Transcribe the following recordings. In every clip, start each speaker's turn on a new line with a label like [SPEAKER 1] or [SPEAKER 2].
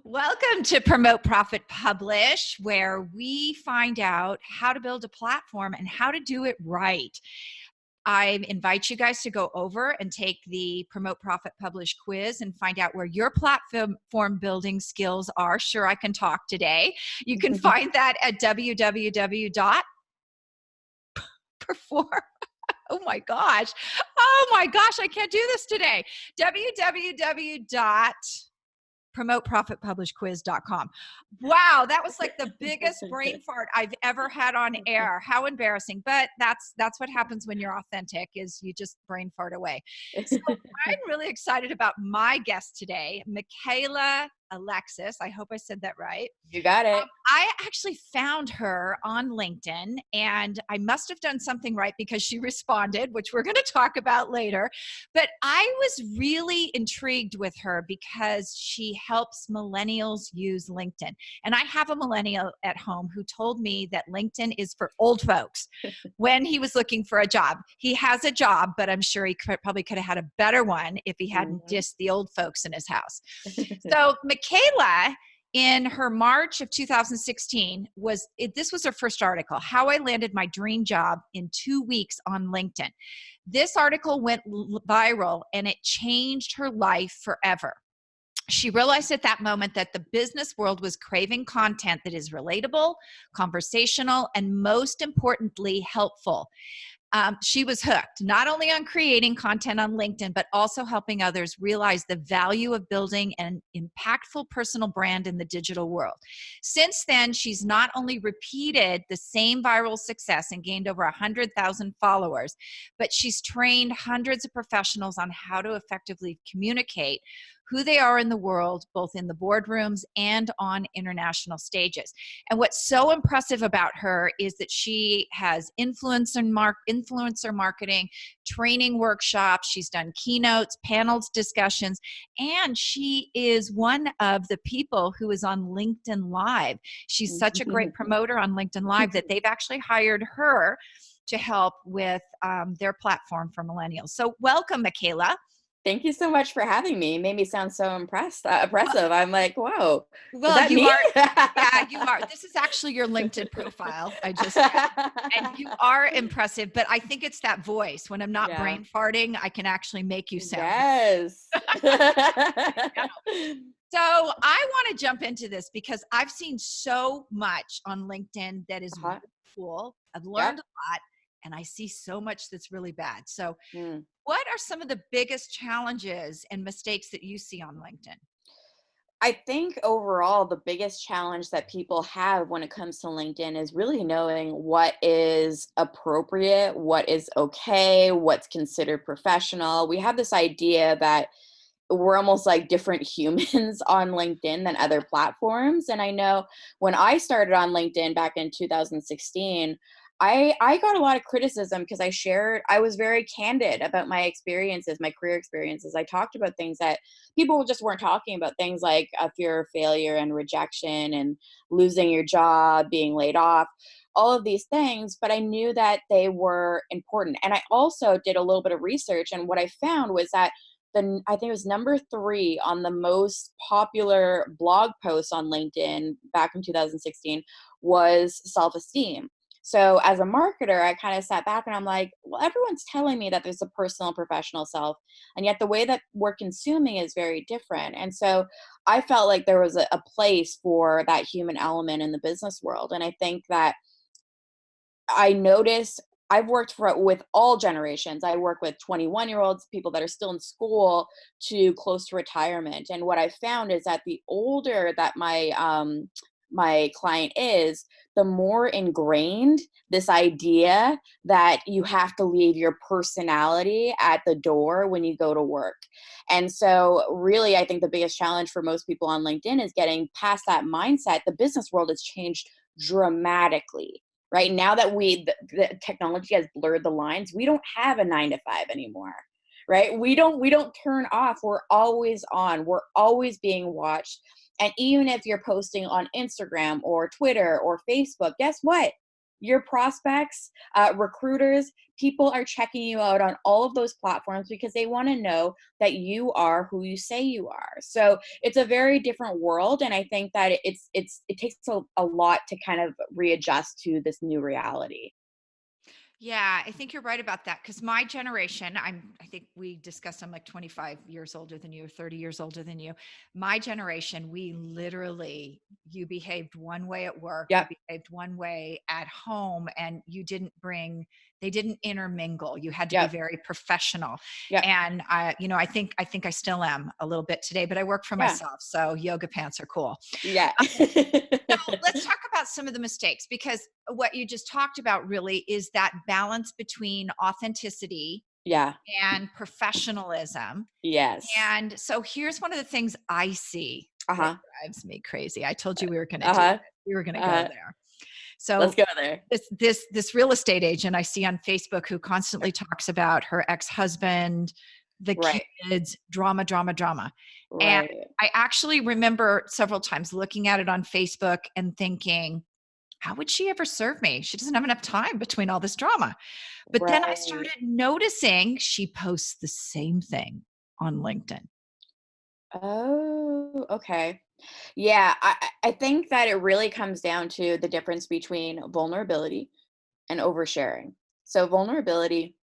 [SPEAKER 1] Welcome to Promote, Profit, Publish, where we find out how to build a platform and how to do it right. I invite you guys to go over and take the Promote, Profit, Publish quiz and find out where your platform building skills are. Sure, I can talk today. You can find that at www.perform. Oh my gosh, I can't do this today. www.promoteprofitpublishquiz.com. Wow, that was like the biggest brain fart I've ever had on air. How embarrassing. But that's what happens when you're authentic, is you just brain fart away. So I'm really excited about my guest today, Michaela Alexis. I hope I said that right.
[SPEAKER 2] You got it.
[SPEAKER 1] I actually found her on LinkedIn, and I must have done something right because she responded, which we're going to talk about later. But I was really intrigued with her because she helps millennials use LinkedIn. And I have a millennial at home who told me that LinkedIn is for old folks when he was looking for a job. He has a job, but I'm sure he probably could have had a better one if he hadn't dissed the old folks in his house. So Michaela, in her March of 2016, this was her first article, How I Landed My Dream Job in 2 Weeks on LinkedIn. This article went viral and it changed her life forever. She realized at that moment that the business world was craving content that is relatable, conversational, and most importantly, helpful. She was hooked, not only on creating content on LinkedIn, but also helping others realize the value of building an impactful personal brand in the digital world. Since then, she's not only repeated the same viral success and gained over 100,000 followers, but she's trained hundreds of professionals on how to effectively communicate who they are in the world, both in the boardrooms and on international stages. And what's so impressive about her is that she has influencer marketing, training workshops, she's done keynotes, panels, discussions, and she is one of the people who is on LinkedIn Live. She's such a great promoter on LinkedIn Live that they've actually hired her to help with their platform for millennials. So welcome, Michaela.
[SPEAKER 2] Thank you so much for having me. It made me sound so impressive. I'm like, whoa.
[SPEAKER 1] Well,
[SPEAKER 2] is that
[SPEAKER 1] you
[SPEAKER 2] me?
[SPEAKER 1] are. Yeah, you are. This is actually your LinkedIn profile. I just checked. And you are impressive, but I think it's that voice. When I'm not brain farting, I can actually make you sound.
[SPEAKER 2] Yes.
[SPEAKER 1] So I want to jump into this because I've seen so much on LinkedIn that is really cool. I've learned a lot, and I see so much that's really bad. So what are some of the biggest challenges and mistakes that you see on LinkedIn?
[SPEAKER 2] I think overall, the biggest challenge that people have when it comes to LinkedIn is really knowing what is appropriate, what is okay, what's considered professional. We have this idea that we're almost like different humans on LinkedIn than other platforms. And I know when I started on LinkedIn back in 2016, I got a lot of criticism because I was very candid about my experiences, my career experiences. I talked about things that people just weren't talking about, things like a fear of failure and rejection and losing your job, being laid off, all of these things. But I knew that they were important. And I also did a little bit of research. And what I found was that I think it was number 3 on the most popular blog posts on LinkedIn back in 2016 was self-esteem. So as a marketer, I kind of sat back and I'm like, well, everyone's telling me that there's a personal and professional self, and yet the way that we're consuming is very different. And so I felt like there was a place for that human element in the business world. And I think that I noticed I've worked with all generations. I work with 21-year-olds, people that are still in school, to close to retirement. And what I found is that the older that my client is, the more ingrained this idea that you have to leave your personality at the door when you go to work. And so really, I think the biggest challenge for most people on LinkedIn is getting past that mindset. The business world has changed dramatically. Right now that the technology has blurred the lines, we don't have a 9 to 5 anymore. Right? We don't turn off. We're always on. We're always being watched. And even if you're posting on Instagram or Twitter or Facebook, guess what? your prospects, recruiters, people are checking you out on all of those platforms because they want to know that you are who you say you are. So it's a very different world, and I think that it takes a lot to kind of readjust to this new reality.
[SPEAKER 1] Yeah, I think you're right about that because my generation, I think we discussed I'm like 25 years older than you, or 30 years older than you. My generation, we literally, you behaved one way at work, you
[SPEAKER 2] Yep.
[SPEAKER 1] behaved one way at home, and they didn't intermingle. You had to be
[SPEAKER 2] Yep.
[SPEAKER 1] very professional.
[SPEAKER 2] Yep.
[SPEAKER 1] And I think I still am a little bit today, but I work for
[SPEAKER 2] Yeah.
[SPEAKER 1] myself. So yoga pants are cool.
[SPEAKER 2] Yeah.
[SPEAKER 1] So let's talk about some of the mistakes because what you just talked about really is that balance between authenticity
[SPEAKER 2] Yeah.
[SPEAKER 1] and professionalism.
[SPEAKER 2] Yes.
[SPEAKER 1] And so here's one of the things I see that
[SPEAKER 2] Uh-huh.
[SPEAKER 1] drives me crazy. I told you we were going to do
[SPEAKER 2] Uh-huh.
[SPEAKER 1] this. We were going to go
[SPEAKER 2] Uh-huh.
[SPEAKER 1] there.
[SPEAKER 2] Let's
[SPEAKER 1] So
[SPEAKER 2] go there.
[SPEAKER 1] this real estate agent I see on Facebook who constantly talks about her ex-husband, the
[SPEAKER 2] Right.
[SPEAKER 1] kids, drama, drama, drama. And
[SPEAKER 2] Right.
[SPEAKER 1] I actually remember several times looking at it on Facebook and thinking, how would she ever serve me? She doesn't have enough time between all this drama. But then I
[SPEAKER 2] Right.
[SPEAKER 1] started noticing she posts the same thing on LinkedIn.
[SPEAKER 2] Oh, okay. Yeah, I think that it really comes down to the difference between vulnerability and oversharing. So vulnerability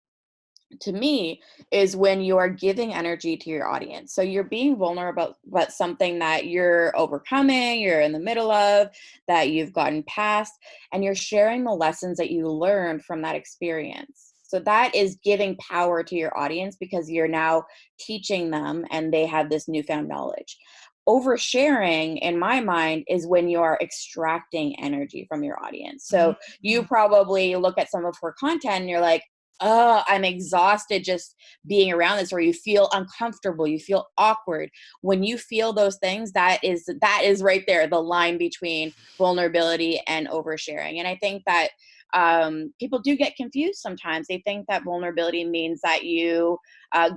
[SPEAKER 2] to me is when you are giving energy to your audience. So you're being vulnerable about something that you're overcoming, you're in the middle of, that you've gotten past, and you're sharing the lessons that you learned from that experience. So that is giving power to your audience because you're now teaching them and they have this newfound knowledge. Oversharing, in my mind, is when you are extracting energy from your audience. So you
[SPEAKER 1] Mhm.
[SPEAKER 2] probably look at some of her content and you're like, oh, I'm exhausted just being around this, or you feel uncomfortable, you feel awkward. When you feel those things, that is right there, the line between vulnerability and oversharing. And I think that people do get confused sometimes. They think that vulnerability means that you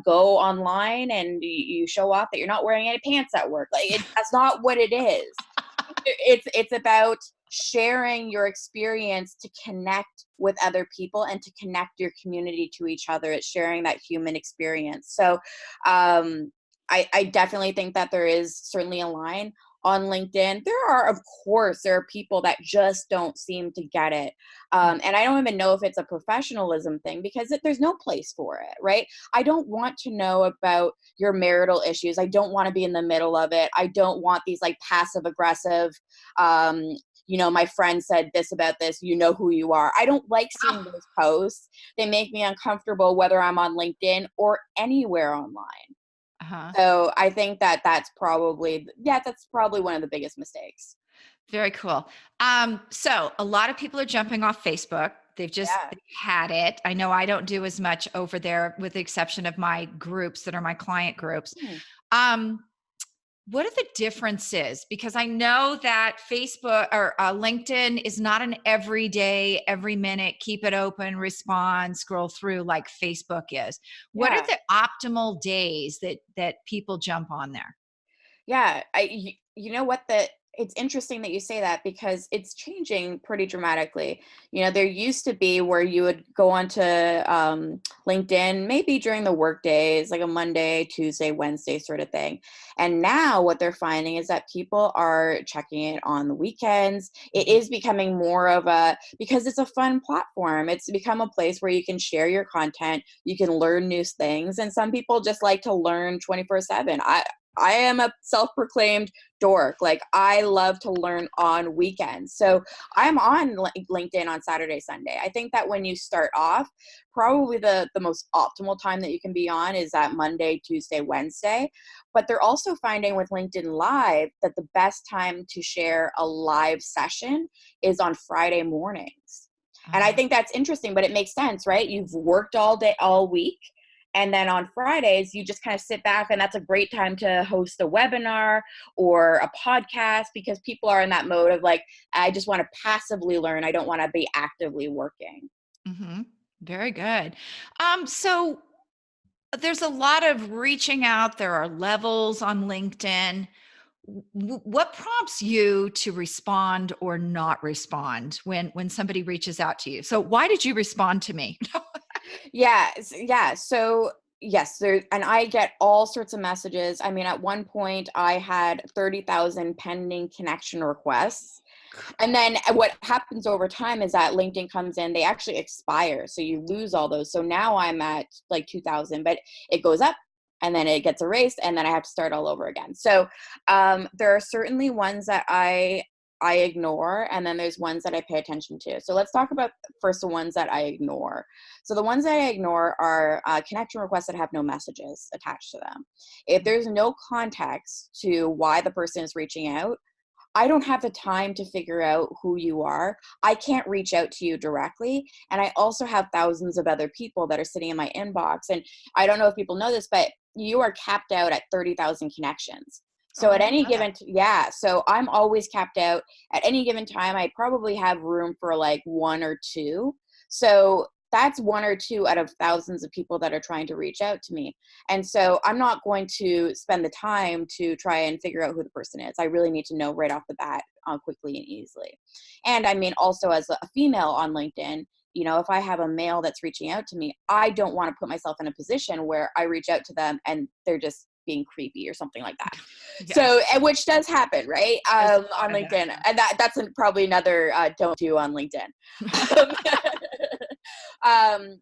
[SPEAKER 2] go online and you show off that you're not wearing any pants at work. That's not what it is. It's about sharing your experience to connect with other people and to connect your community to each other. It's sharing that human experience. So I definitely think that there is certainly a line on LinkedIn. There are people that just don't seem to get it. And I don't even know if it's a professionalism thing because there's no place for it, right? I don't want to know about your marital issues. I don't want to be in the middle of it. I don't want these like passive aggressive, um, my friend said this about this, you know who you are. I don't like seeing
[SPEAKER 1] Ah,
[SPEAKER 2] those posts. They make me uncomfortable whether I'm on LinkedIn or anywhere online.
[SPEAKER 1] uh-huh.
[SPEAKER 2] So I think that that's probably one of the biggest mistakes.
[SPEAKER 1] Very cool. So a lot of people are jumping off Facebook.
[SPEAKER 2] Yeah.
[SPEAKER 1] They've had it. I know I don't do as much over there, with the exception of my groups that are my client groups.
[SPEAKER 2] Hmm.
[SPEAKER 1] Um, what are the differences? Because I know that Facebook or LinkedIn is not an everyday, every minute, keep it open, respond, scroll through like Facebook is. What are
[SPEAKER 2] Yeah.
[SPEAKER 1] the optimal days that people jump on there?
[SPEAKER 2] Yeah, you know what, the it's interesting that you say that because it's changing pretty dramatically. There used to be where you would go onto LinkedIn maybe during the work days, like a Monday, Tuesday, Wednesday sort of thing. And now what they're finding is that people are checking it on the weekends. It
[SPEAKER 1] Mhm.
[SPEAKER 2] is becoming more of a, because it's a fun platform. It's become a place where you can share your content, you can learn new things, and some people just like to learn 24/7. I am a self-proclaimed dork. Like I love to learn on weekends. So I'm on LinkedIn on Saturday, Sunday. I think that when you start off, probably the most optimal time that you can be on is that Monday, Tuesday, Wednesday. But they're also finding with LinkedIn Live that the best time to share a live session is on Friday mornings. And I
[SPEAKER 1] Uh,
[SPEAKER 2] think that's interesting, but it makes sense, right? You've worked all day, all week, and then on Fridays, you just kind of sit back, and that's a great time to host a webinar or a podcast because people are in that mode of like, I just want to passively learn. I don't want to be actively working.
[SPEAKER 1] mhm. Very good. So there's a lot of reaching out. There are levels on LinkedIn. what prompts you to respond or not respond when somebody reaches out to you? So why did you respond to me?
[SPEAKER 2] Yeah, yeah. So yes, there, and I get all sorts of messages. I mean, at one point, I had 30,000 pending connection requests. And then what happens over time is that LinkedIn comes in, they actually expire. So you lose all those. So now I'm at like 2,000, but it goes up and then it gets erased and then I have to start all over again. So there are certainly ones that I ignore, and then there's ones that I pay attention to. So let's talk about first the ones that I ignore. So the ones that I ignore are connection requests that have no messages attached to them. If there's no context to why the person is reaching out, I don't have the time to figure out who you are. I can't reach out to you directly. And I also have thousands of other people that are sitting in my inbox. And I don't know if people know this, but you are capped out at 30,000 connections. So
[SPEAKER 1] Oh,
[SPEAKER 2] at
[SPEAKER 1] I didn't
[SPEAKER 2] any
[SPEAKER 1] know that.
[SPEAKER 2] given, yeah, so I'm always capped out. At any given time, I probably have room for like one or two. So that's one or two out of thousands of people that are trying to reach out to me. And so I'm not going to spend the time to try and figure out who the person is. I really need to know right off the bat, quickly and easily. And I mean, also as a female on LinkedIn, you know, if I have a male that's reaching out to me, I don't want to put myself in a position where I reach out to them and they're just being creepy or something like that. So,
[SPEAKER 1] Yes,
[SPEAKER 2] and which does happen, right?
[SPEAKER 1] there's a
[SPEAKER 2] On
[SPEAKER 1] lot of that.
[SPEAKER 2] LinkedIn, and that's probably another don't do on LinkedIn.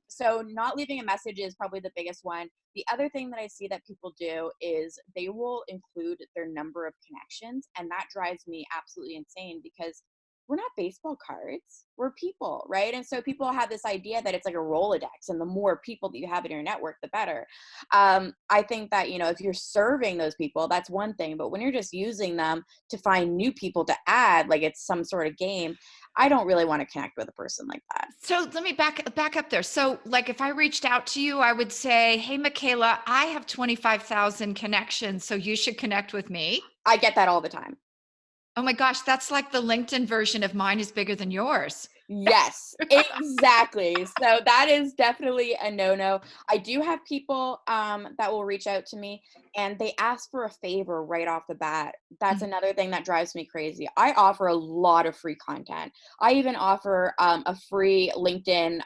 [SPEAKER 2] So not leaving a message is probably the biggest one. The other thing that I see that people do is they will include their number of connections, and that drives me absolutely insane because we're not baseball cards. We're people, right? And so people have this idea that it's like a Rolodex, and the more people that you have in your network, the better. I think that, you know, if you're serving those people, that's one thing. But when you're just using them to find new people to add, like it's some sort of game, I don't really want to connect with a person like that.
[SPEAKER 1] So let me back up there. So like if I reached out to you, I would say, "Hey Michaela, I have 25,000 connections, so you should connect with me."
[SPEAKER 2] I get that all the time.
[SPEAKER 1] Oh my gosh, that's like the LinkedIn version of mine is bigger than yours.
[SPEAKER 2] Yes, exactly. So that is definitely a no-no. I do have people that will reach out to me and they ask for a favor right off the bat. That's
[SPEAKER 1] Mm.
[SPEAKER 2] another thing that drives me crazy. I offer a lot of free content. I even offer a free LinkedIn,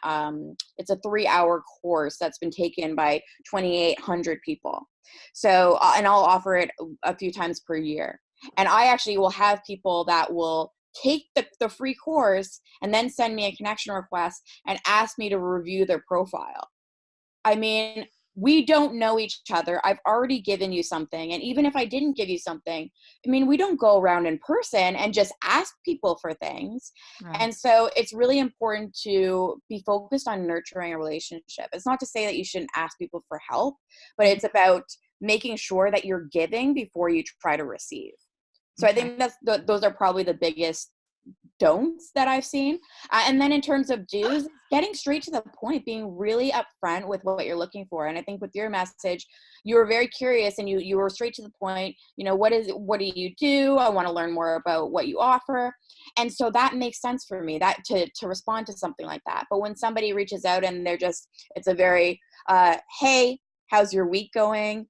[SPEAKER 2] it's a 3-hour course that's been taken by 2,800 people. So, and I'll offer it a few times per year. And I actually will have people that will take the free course and then send me a connection request and ask me to review their profile. I mean, we don't know each other. I've already given you something. And even if I didn't give you something, I mean, we don't go around in person and just ask people for things.
[SPEAKER 1] Right.
[SPEAKER 2] And so it's really important to be focused on nurturing a relationship. It's not to say that you shouldn't ask people for help, but
[SPEAKER 1] Mhm.
[SPEAKER 2] it's about making sure that you're giving before you try to receive. So I
[SPEAKER 1] Okay.
[SPEAKER 2] think those are probably the biggest don'ts that I've seen. And then in terms of do's, getting straight to the point, being really upfront with what you're looking for. And I think with your message, you were very curious and you were straight to the point. You know, what do you do? I want to learn more about what you offer. And so that makes sense for me that to respond to something like that. But when somebody reaches out and they're just, it's a very, hey, how's your week going?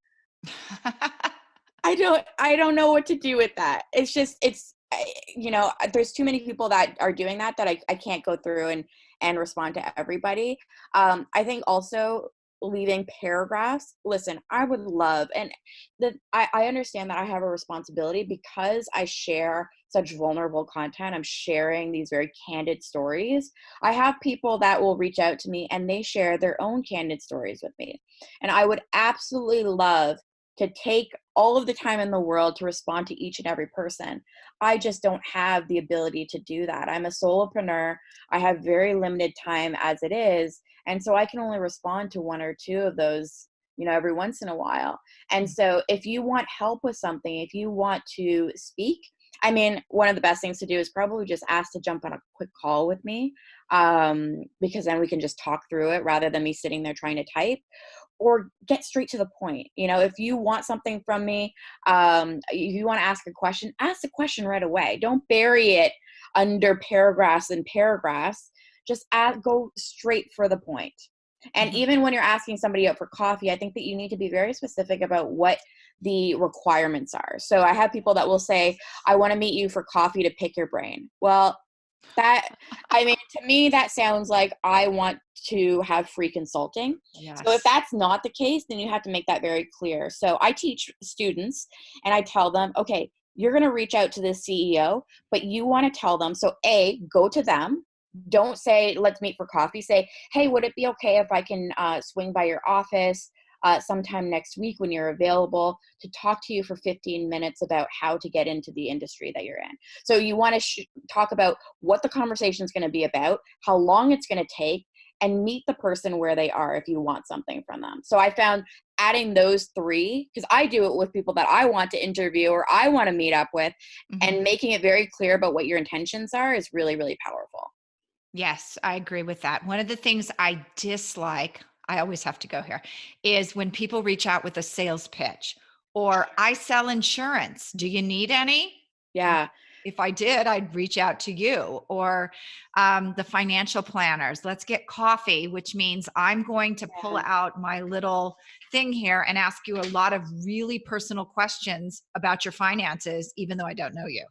[SPEAKER 2] I don't know what to do with that. It's just you know, there's too many people that are doing that I can't go through and respond to everybody. I think also leaving paragraphs. Listen, I would love, and I understand that I have a responsibility because I share such vulnerable content. I'm sharing these very candid stories. I have people that will reach out to me and they share their own candid stories with me. And I would absolutely love to take all of the time in the world to respond to each and every person. I just don't have the ability to do that. I'm a solopreneur. I have very limited time as it is. And so I can only respond to one or two of those, you know, every once in a while. And so if you want help with something, if you want to speak, I mean, one of the best things to do is probably just ask to jump on a quick call with me, because then we can just talk through it rather than me sitting there trying to type, or get straight to the point. You know, if you want something from me, if you want to ask the question right away. Don't bury it under paragraphs and paragraphs. Just go straight for the point. And even when you're asking somebody out for coffee, I think that you need to be very specific about what the requirements are. So I have people that will say, I want to meet you for coffee to pick your brain. Well, that, I mean, to me, that sounds like I want to have free consulting. So if
[SPEAKER 1] Yes.
[SPEAKER 2] that's not the case, then you have to make that very clear. So I teach students and I tell them, okay, you're going to reach out to this CEO, but you want to tell them, so A, go to them. Don't say, let's meet for coffee. Say, hey, would it be okay if I can swing by your office sometime next week when you're available to talk to you for 15 minutes about how to get into the industry that you're in? So you want to talk about what the conversation is going to be about, how long it's going to take, and meet the person where they are if you want something from them. So I found adding those three, because I do it with people that I want to interview or I want to meet up with, and making it very clear about what your intentions are is really, really powerful.
[SPEAKER 1] Yes, I agree with that. One of the things I dislike, I always have to go here, is when people reach out with a sales pitch or I sell insurance. Do you need any?
[SPEAKER 2] Yeah.
[SPEAKER 1] If I did, I'd reach out to you. Or the financial planners. Let's get coffee, which means I'm going to pull
[SPEAKER 2] Yeah.
[SPEAKER 1] out my little thing here and ask you a lot of really personal questions about your finances, even though I don't know you.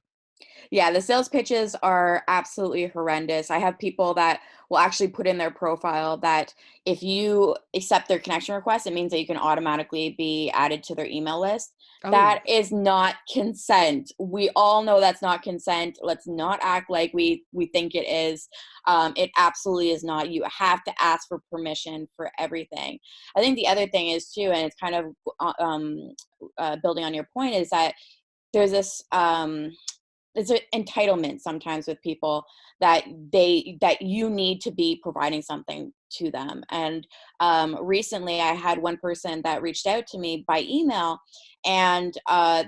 [SPEAKER 2] Yeah, the sales pitches are absolutely horrendous. I have people that will actually put in their profile that if you accept their connection request, it means that you can automatically be added to their email list.
[SPEAKER 1] Oh,
[SPEAKER 2] That is not consent. We all know that's not consent. Let's not act like we think it is. It absolutely is not. You have to ask for permission for everything. I think the other thing is too, and it's kind of building on your point, is that there's this it's an entitlement sometimes with people that you need to be providing something to them. And recently I had one person that reached out to me by email, and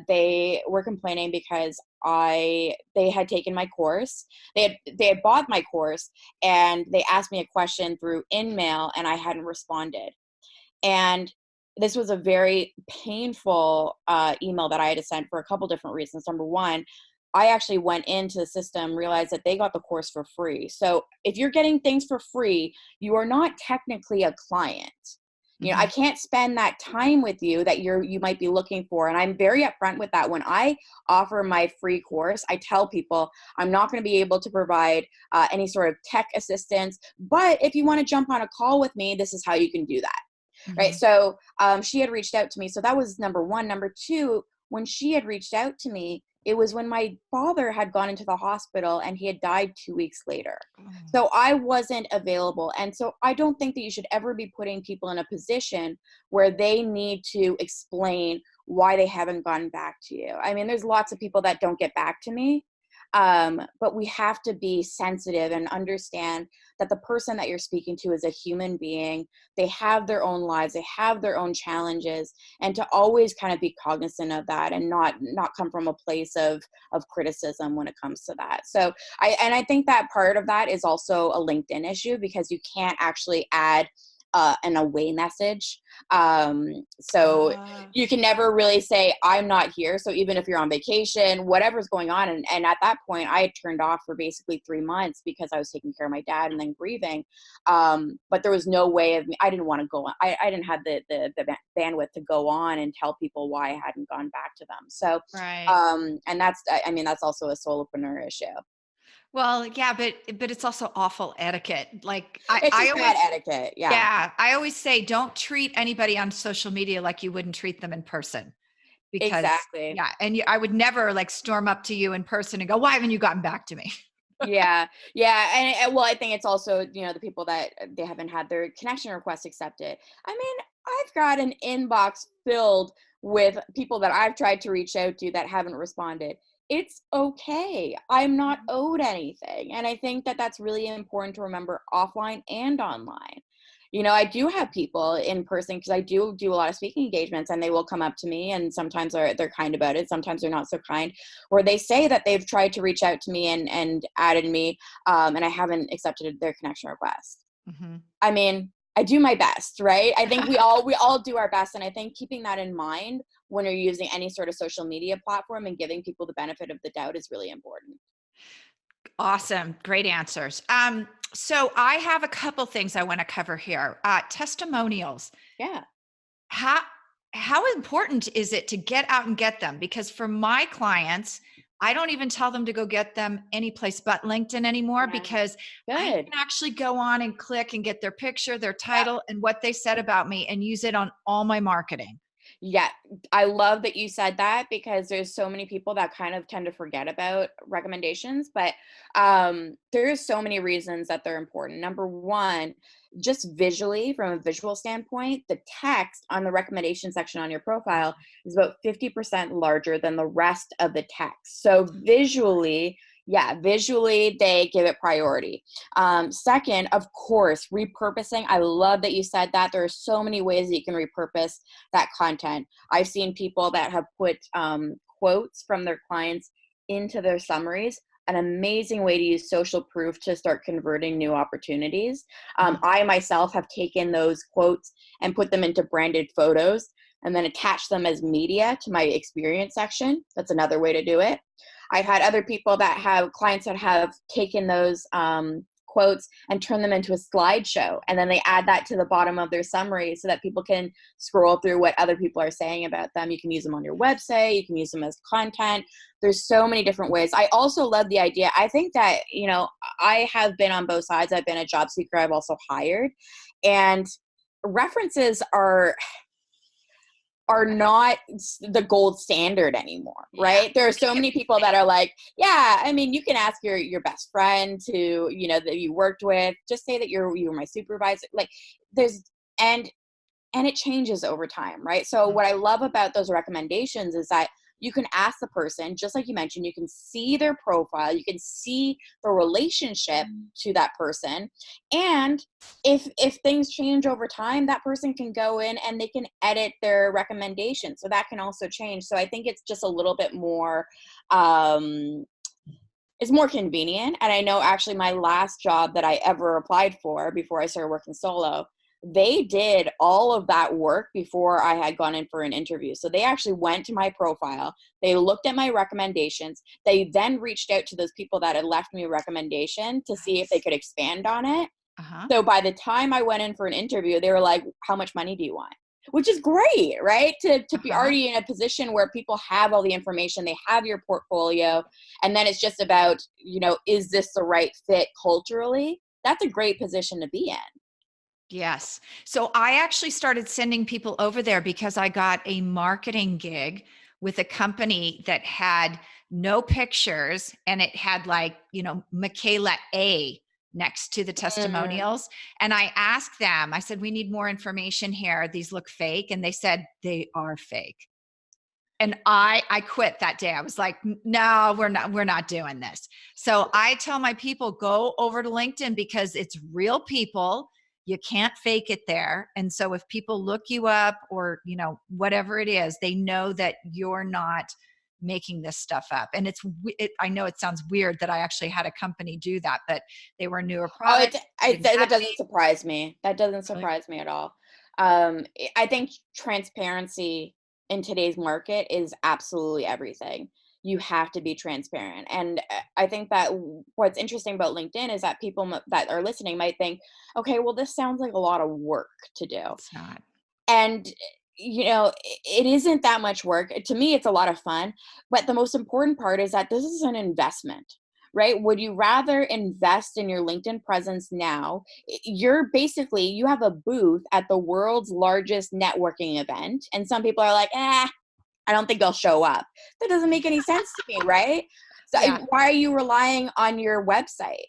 [SPEAKER 2] they were complaining because they had taken my course. They had bought my course, and they asked me a question through InMail and I hadn't responded. And this was a very painful email that I had to send for a couple different reasons. Number one, I actually went into the system, realized that they got the course for free. So if you're getting things for free, you are not technically a client. You know, I
[SPEAKER 1] mhm.
[SPEAKER 2] can't spend that time with you that you might be looking for. And I'm very upfront with that. When I offer my free course, I tell people I'm not going to be able to provide any sort of tech assistance. But if you want to jump on a call with me, this is how you can do that. Right.
[SPEAKER 1] Mhm.
[SPEAKER 2] So she had reached out to me. So that was number one. Number two, when she had reached out to me, it was when my father had gone into the hospital and he had died 2 weeks later.
[SPEAKER 1] Oh,
[SPEAKER 2] So I wasn't available. And so I don't think that you should ever be putting people in a position where they need to explain why they haven't gotten back to you. I mean, there's lots of people that don't get back to me. But we have to be sensitive and understand that the person that you're speaking to is a human being. They have their own lives, they have their own challenges, and to always kind of be cognizant of that and not come from a place of criticism when it comes to that. So I think that part of that is also a LinkedIn issue, because you can't actually add an away message. So
[SPEAKER 1] ah,
[SPEAKER 2] you can never really say I'm not here. So even if you're on vacation, whatever's going on, and at that point I had turned off for basically 3 months because I was taking care of my dad and then grieving. But there was no way of me. I didn't want to go on. I didn't have the bandwidth to go on and tell people why I hadn't gone back to them. So
[SPEAKER 1] right.
[SPEAKER 2] and that's, I mean, that's also a solopreneur issue.
[SPEAKER 1] Well, yeah, but it's also awful etiquette. Like
[SPEAKER 2] It's
[SPEAKER 1] I
[SPEAKER 2] just bad
[SPEAKER 1] always,
[SPEAKER 2] etiquette. Yeah,
[SPEAKER 1] yeah, I always say don't treat anybody on social media like you wouldn't treat them in person. Because
[SPEAKER 2] exactly.
[SPEAKER 1] yeah, and I would never like storm up to you in person and go, "Why haven't you gotten back to me?"
[SPEAKER 2] Yeah, yeah, and well, I think it's also, the people that they haven't had their connection request accepted. I mean, I've got an inbox filled with people that I've tried to reach out to that haven't responded. It's okay. I'm not
[SPEAKER 1] Mhm.
[SPEAKER 2] owed anything, and I think that that's really important to remember offline and online. I do have people in person, because I do a lot of speaking engagements, and they will come up to me, and sometimes they're kind about it, sometimes they're not so kind, where they say that they've tried to reach out to me and added me, and I haven't accepted their connection request.
[SPEAKER 1] Mhm.
[SPEAKER 2] I mean, I do my best, right? I think we all do our best, and I think keeping that in mind when you're using any sort of social media platform and giving people the benefit of the doubt is really important.
[SPEAKER 1] Awesome. Great answers. So I have a couple things I want to cover here. Testimonials.
[SPEAKER 2] Yeah.
[SPEAKER 1] How how important is it to get out and get them? Because for my clients, I don't even tell them to go get them any place but LinkedIn anymore,
[SPEAKER 2] Yeah.
[SPEAKER 1] because I
[SPEAKER 2] Good.
[SPEAKER 1] can actually go on and click and get their picture, their
[SPEAKER 2] Yep.
[SPEAKER 1] title, and what they said about me and use it on all my marketing.
[SPEAKER 2] Yeah, I love that you said that because there's so many people that kind of tend to forget about recommendations, but there's so many reasons that they're important. Number one, just visually, from a visual standpoint, the text on the recommendation section on your profile is about 50% larger than the rest of the text. So visually, yeah, visually they give it priority. Second, of course, repurposing. I love that you said that. There are so many ways that you can repurpose that content. I've seen people that have put quotes from their clients into their summaries. An amazing way to use social proof to start converting new opportunities.
[SPEAKER 1] Mhm.
[SPEAKER 2] I myself have taken those quotes and put them into branded photos and then attach them as media to my experience section. That's another way to do it. I've had other people that have clients that have taken those quotes and turn them into a slideshow. And then they add that to the bottom of their summary so that people can scroll through what other people are saying about them. You can use them on your website. You can use them as content. There's so many different ways. I also love the idea. I think that, I have been on both sides. I've been a job seeker. I've also hired. And references are not the gold standard anymore,
[SPEAKER 1] Yeah.
[SPEAKER 2] right? There are so many people that are like, yeah, I mean, you can ask your best friend to, that you worked with, just say that you were my supervisor. Like there's, and it changes over time, right? So
[SPEAKER 1] Mhm.
[SPEAKER 2] what I love about those recommendations is that you can ask the person, just like you mentioned, you can see their profile, you can see the relationship to that person. And if things change over time, that person can go in and they can edit their recommendation. So that can also change. So I think it's just a little bit more it's more convenient. And I know actually my last job that I ever applied for before I started working solo, they did all of that work before I had gone in for an interview. So they actually went to my profile, they looked at my recommendations, they then reached out to those people that had left me a recommendation to see if they
[SPEAKER 1] Nice.
[SPEAKER 2] could expand on it.
[SPEAKER 1] Uh-huh.
[SPEAKER 2] So by the time I went in for an interview, they were like, how much money do you want? Which is great, right? To be
[SPEAKER 1] Uh-huh.
[SPEAKER 2] already in a position where people have all the information, they have your portfolio, and then it's just about, is this the right fit culturally? That's a great position to be in.
[SPEAKER 1] Yes. So I actually started sending people over there because I got a marketing gig with a company that had no pictures, and it had like, Michaela A next to the
[SPEAKER 2] Mm,
[SPEAKER 1] testimonials. And I asked them, I said, we need more information here. These look fake. And they said they are fake. And I quit that day. I was like, no, we're not doing this. So I tell my people, go over to LinkedIn because it's real people. You can't fake it there. And so if people look you up, or whatever it is, they know that you're not making this stuff up. And I know it sounds weird that I actually had a company do that, but they were newer
[SPEAKER 2] oh,
[SPEAKER 1] products. They didn't
[SPEAKER 2] that
[SPEAKER 1] have
[SPEAKER 2] doesn't surprise me. That doesn't
[SPEAKER 1] really.
[SPEAKER 2] surprise me at all. I think transparency in today's market is absolutely everything. You have to be transparent. And I think that what's interesting about LinkedIn is that people that are listening might think, okay, well, this sounds like a lot of work to do.
[SPEAKER 1] It's not.
[SPEAKER 2] And, it isn't that much work. To me, it's a lot of fun. But the most important part is that this is an investment, right? Would you rather invest in your LinkedIn presence now? You have a booth at the world's largest networking event. And some people are like, I don't think I'll show up. That doesn't make any sense to me, right? So
[SPEAKER 1] Yeah.
[SPEAKER 2] why are you relying on your website?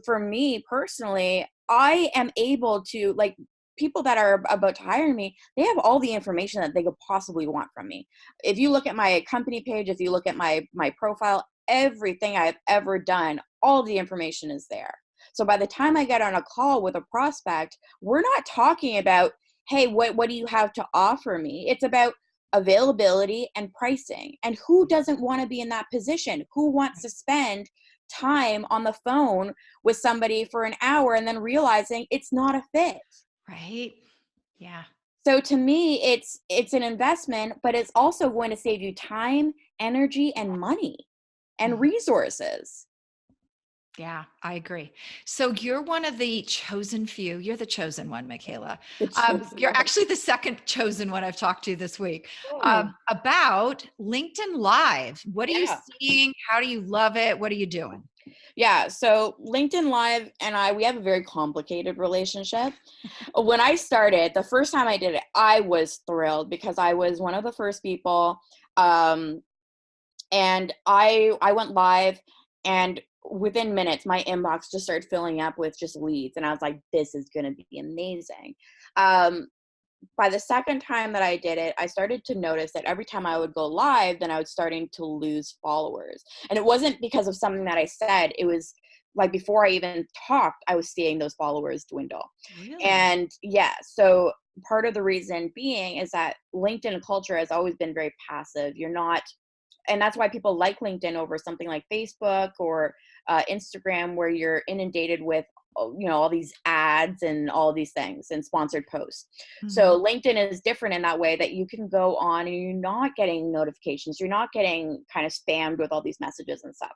[SPEAKER 2] For me personally, I am able to, like, people that are about to hire me, they have all the information that they could possibly want from me. If you look at my company page, if you look at my profile, everything I've ever done, all the information is there. So by the time I get on a call with a prospect, we're not talking about, hey, what do you have to offer me? It's about availability and pricing. And who doesn't want to be in that position? Who wants to spend time on the phone with somebody for an hour and then realizing it's not a fit?
[SPEAKER 1] Right. Yeah.
[SPEAKER 2] So to me, it's an investment, but it's also going to save you time, energy, and money and
[SPEAKER 1] Mhm.
[SPEAKER 2] resources.
[SPEAKER 1] Yeah, I agree. So you're one of the chosen few. You're the chosen one, Michaela.
[SPEAKER 2] The chosen
[SPEAKER 1] You're
[SPEAKER 2] one.
[SPEAKER 1] actually the second chosen one I've talked to this week
[SPEAKER 2] Oh,
[SPEAKER 1] about LinkedIn Live. What are you
[SPEAKER 2] yeah.
[SPEAKER 1] seeing? How do you love it? What are you doing?
[SPEAKER 2] Yeah. So LinkedIn Live and we have a very complicated relationship. When I started, the first time I did it, I was thrilled because I was one of the first people. Um, and I went live, and within minutes my inbox just started filling up with just leads, and I was like, this is going to be amazing. um, by the second time that I did it, I started to notice that every time I would go live, then I was starting to lose followers, and it wasn't because of something that I said. It was like before I even talked, I was seeing those followers dwindle.
[SPEAKER 1] Really?
[SPEAKER 2] And yeah, so part of the reason being is that LinkedIn culture has always been very passive. You're not, and that's why people like LinkedIn over something like Facebook or Instagram, where you're inundated with all these ads and all these things and sponsored posts.
[SPEAKER 1] Hmm.
[SPEAKER 2] So LinkedIn is different in that way, that you can go on and you're not getting notifications, you're not getting kind of spammed with all these messages and stuff.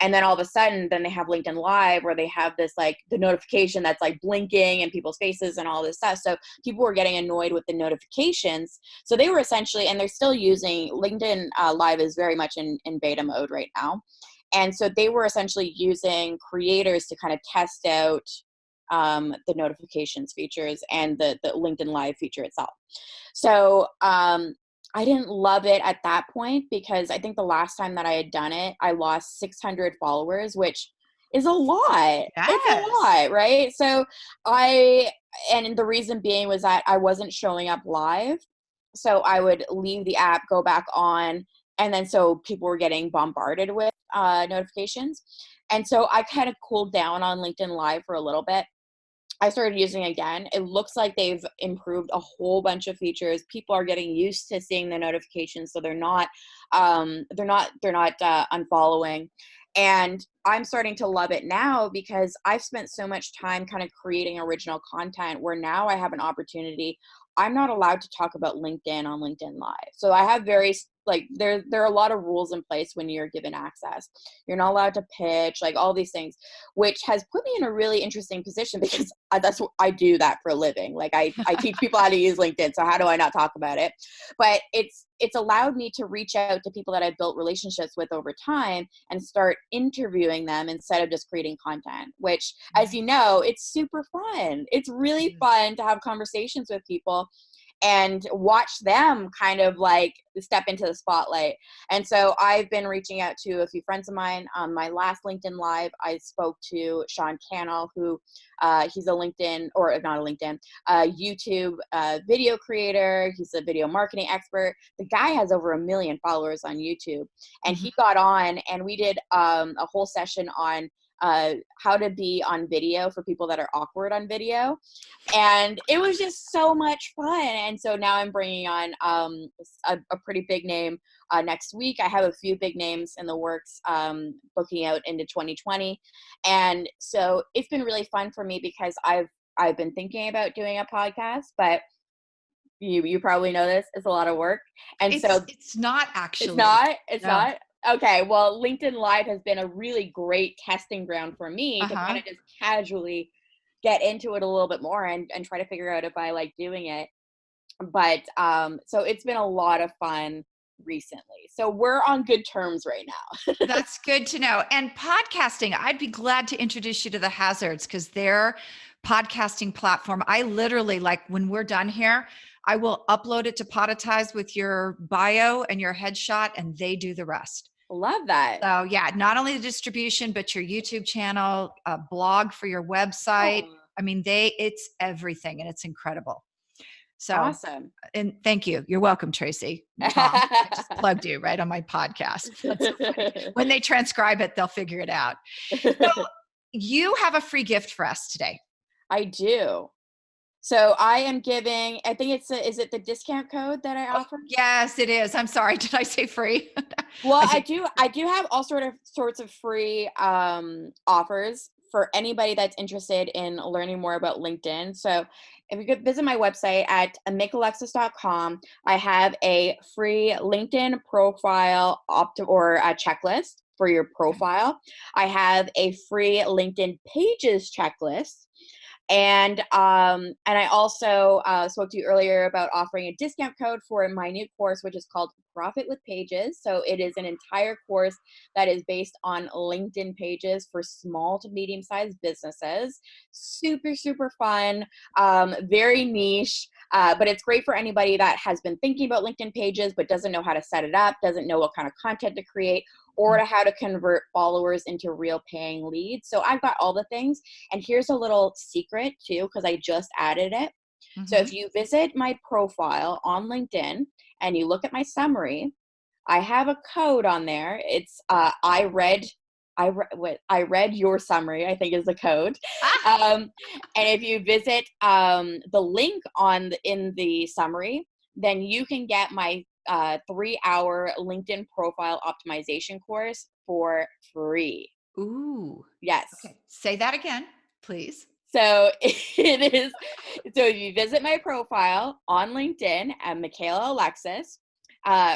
[SPEAKER 2] And then all of a sudden, then they have LinkedIn Live, where they have this, like, the notification that's like blinking in people's faces and all this stuff. So people were getting annoyed with the notifications. So they were essentially, and they're still using LinkedIn Live is very much in beta mode right now. And so they were essentially using creators to kind of test out the notifications features and the LinkedIn Live feature itself. So I didn't love it at that point, because I think the last time that I had done it, I lost 600 followers, which is a lot. It's a
[SPEAKER 1] Yes.
[SPEAKER 2] lot, right? So I, and the reason being was that I wasn't showing up live. So I would leave the app, go back on, and then so people were getting bombarded with notifications. And so I kind of cooled down on LinkedIn Live for a little bit. I started using it again. It looks like they've improved a whole bunch of features. People are getting used to seeing the notifications, so they're not unfollowing. And I'm starting to love it now, because I've spent so much time kind of creating original content, where now I have an opportunity. I'm not allowed to talk about LinkedIn on LinkedIn Live. So I have like, there are a lot of rules in place when you're given access. You're not allowed to pitch, like, all these things, which has put me in a really interesting position, because that's what I do that for a living. Like, I teach people how to use LinkedIn. So how do I not talk about it? But it's allowed me to reach out to people that I've built relationships with over time and start interviewing them instead of just creating content, which, as you
[SPEAKER 1] Nice.
[SPEAKER 2] know, it's super fun. It's really fun to have conversations with people and watch them kind of like step into the spotlight. And so I've been reaching out to a few friends of mine. My last LinkedIn Live, I spoke to Sean Cannell, who he's a LinkedIn, or not a LinkedIn, YouTube video creator. He's a video marketing expert. The guy has over 1 million followers on YouTube. And
[SPEAKER 1] Mhm.
[SPEAKER 2] he got on, and we did a whole session on how to be on video for people that are awkward on video. And it was just so much fun. And so now I'm bringing on a pretty big name next week. I have a few big names in the works, booking out into 2020. And so it's been really fun for me, because I've been thinking about doing a podcast, but you probably know this, it's a lot of work. And
[SPEAKER 1] It's
[SPEAKER 2] so
[SPEAKER 1] it's not
[SPEAKER 2] it's
[SPEAKER 1] actually.
[SPEAKER 2] not. It's
[SPEAKER 1] No.
[SPEAKER 2] not. Okay. Well, LinkedIn Live has been a really great testing ground for me to kind
[SPEAKER 1] Uh-huh.
[SPEAKER 2] of just casually get into it a little bit more, and try to figure out if I like doing it. But so it's been a lot of fun recently. So we're on good terms right now.
[SPEAKER 1] That's good to know. And podcasting, I'd be glad to introduce you to the Hazards because their podcasting platform, I literally, like, when we're done here, I will upload it to Podetize with your bio and your headshot, and they do the rest.
[SPEAKER 2] Love that.
[SPEAKER 1] So yeah, not only the distribution, but your YouTube channel, a blog for your website.
[SPEAKER 2] Oh,
[SPEAKER 1] I mean, it's everything and it's incredible. So,
[SPEAKER 2] awesome.
[SPEAKER 1] and thank you. You're welcome, Tracy and Tom. I just plugged you right on my podcast. That's so funny. When they transcribe it, they'll figure it out. So you have a free gift for us today.
[SPEAKER 2] I do. So I am giving, I think is it the discount code that I
[SPEAKER 1] Oh,
[SPEAKER 2] offer?
[SPEAKER 1] yes, it is. I'm sorry. Did I say free?
[SPEAKER 2] Well,
[SPEAKER 1] I
[SPEAKER 2] I
[SPEAKER 1] did.
[SPEAKER 2] do I do have all sorts of free offers for anybody that's interested in learning more about LinkedIn. So if you could visit my website at makealexis.com, I have a free LinkedIn profile or a checklist. for your
[SPEAKER 1] Okay.
[SPEAKER 2] profile. I have a free LinkedIn Pages checklist. And I also spoke to you earlier about offering a discount code for my new course, which is called Profit with Pages. So it is an entire course that is based on LinkedIn pages for small to medium sized businesses. Super, super fun, very niche, but it's great for anybody that has been thinking about LinkedIn pages but doesn't know how to set it up, doesn't know what kind of content to create, or to how to convert followers into real paying leads. So I've got all the things. And here's a little secret too, because I just added it. So
[SPEAKER 1] Mm-hmm.
[SPEAKER 2] if you visit my profile on LinkedIn and you look at my summary, I have a code on there. It's I read your summary, I think is the code.
[SPEAKER 1] Ah,
[SPEAKER 2] And if you visit the link in the summary, then you can get my 3-hour LinkedIn profile optimization course for free.
[SPEAKER 1] ooh.
[SPEAKER 2] Yes.
[SPEAKER 1] Okay. Say that again, please.
[SPEAKER 2] So it is. So if you visit my profile on LinkedIn at Michaela Alexis,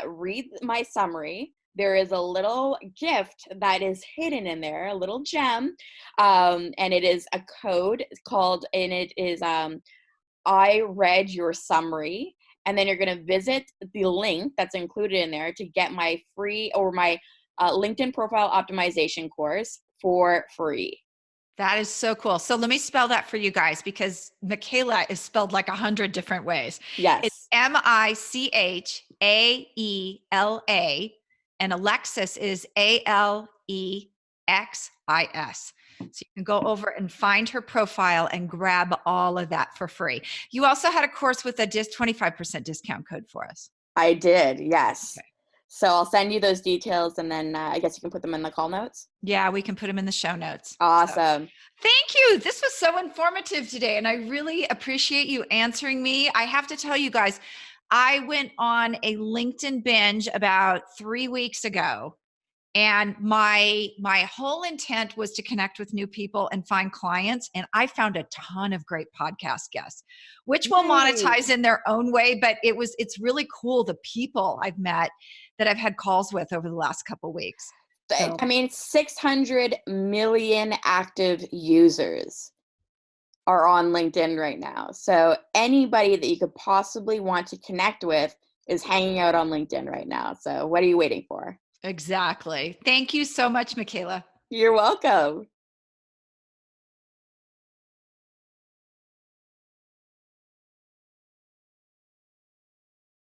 [SPEAKER 2] read my summary. There is a little gift that is hidden in there, a little gem, and it is a code called, and it is I read your summary. And then you're going to visit the link that's included in there to get my free or my LinkedIn profile optimization course for free.
[SPEAKER 1] That is so cool. So let me spell that for you guys because Michaela is spelled like 100 different ways. It's
[SPEAKER 2] Yes.
[SPEAKER 1] Michaela and Alexis is Alexis. So you can go over and find her profile and grab all of that for free. You also had a course with a 25% discount code for us.
[SPEAKER 2] I did, yes.
[SPEAKER 1] Okay.
[SPEAKER 2] So I'll send you those details, and then I guess you can put them in the call notes.
[SPEAKER 1] Yeah, we can put them in the show notes. So
[SPEAKER 2] Awesome.
[SPEAKER 1] thank you. This was so informative today, and I really appreciate you answering me. I have to tell you guys, I went on a LinkedIn binge about 3 weeks ago, and my whole intent was to connect with new people and find clients. And I found a ton of great podcast guests, which will
[SPEAKER 2] Yay.
[SPEAKER 1] monetize in their own way. But it's really cool the people I've met that I've had calls with over the last couple weeks. So
[SPEAKER 2] I mean, 600 million active users are on LinkedIn right now. So anybody that you could possibly want to connect with is hanging out on LinkedIn right now. So what are you waiting for?
[SPEAKER 1] exactly. Thank you so much, Michaela.
[SPEAKER 2] You're welcome.